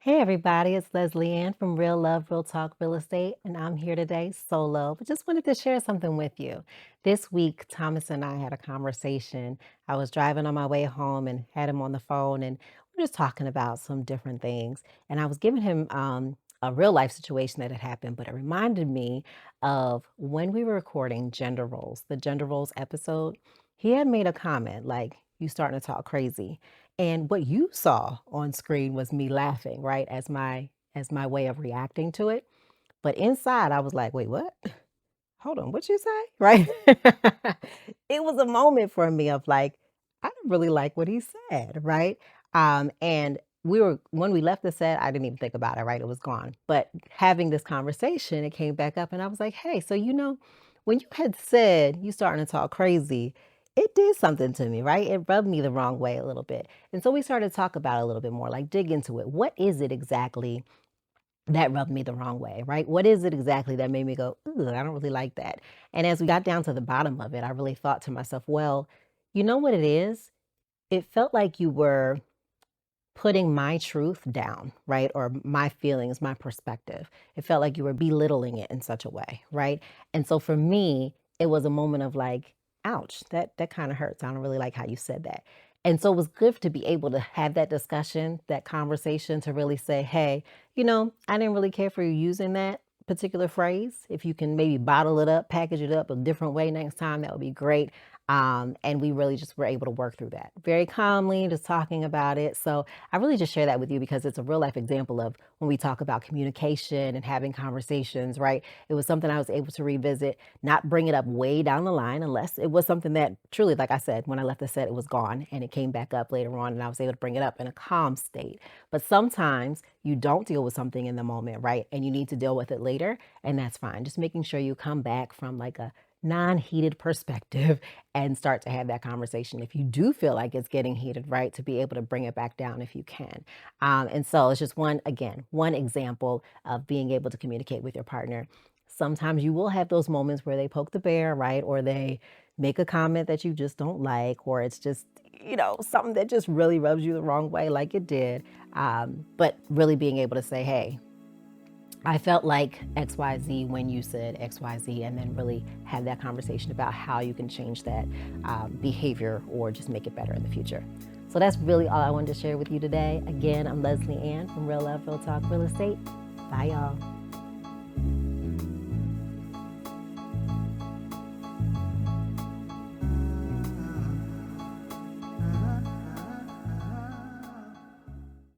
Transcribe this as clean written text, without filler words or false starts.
Hey everybody, it's Leslie Ann from Real Love, Real Talk Real Estate, and I'm here today solo, but just wanted to share something with you. This week, Thomas and I had a conversation. I was driving on my way home and had him on the phone, and we were just talking about some different things. And I was giving him a real life situation that had happened, but it reminded me of when we were recording Gender Roles, the Gender Roles episode. He had made a comment like, "You starting to talk crazy." And what you saw on screen was me laughing, right, as my way of reacting to it. But inside, I was like, "Wait, what? Hold on, what you say?" Right? It was a moment for me of like, I don't really like what he said, right? And when we left the set, I didn't even think about it, right? It was gone. But having this conversation, it came back up, and I was like, "Hey, so when you had said you starting to talk crazy, it did something to me, right? It rubbed me the wrong way a little bit." And so we started to talk about it a little bit more, like dig into it. What is it exactly that rubbed me the wrong way, right? What is it exactly that made me go, "Ooh, I don't really like that." And as we got down to the bottom of it, I really thought to myself, well, you know what it is? It felt like you were putting my truth down, right? Or my feelings, my perspective. It felt like you were belittling it in such a way, right? And so for me, it was a moment of like, ouch, that kind of hurts. I don't really like how you said that. And so it was good to be able to have that discussion, that conversation to really say, hey, I didn't really care for you using that particular phrase. If you can maybe bottle it up, package it up a different way next time, that would be great. And we really just were able to work through that very calmly, just talking about it. So I really just share that with you because it's a real life example of when we talk about communication and having conversations, right? It was something I was able to revisit, not bring it up way down the line, unless it was something that truly, like I said, when I left the set, it was gone and it came back up later on and I was able to bring it up in a calm state. But sometimes you don't deal with something in the moment, right? And you need to deal with it later, and that's fine. Just making sure you come back from like a non-heated perspective and start to have that conversation. If you do feel like it's getting heated, right, to be able to bring it back down if you can. And so it's just one example of being able to communicate with your partner. Sometimes you will have those moments where they poke the bear, right, or they make a comment that you just don't like, or it's just something that just really rubs you the wrong way, like it did. But really being able to say, hey, I felt like XYZ when you said XYZ, and then really have that conversation about how you can change that behavior or just make it better in the future. So that's really all I wanted to share with you today. Again, I'm Leslie Ann from Real Love, Real Talk Real Estate. Bye, y'all.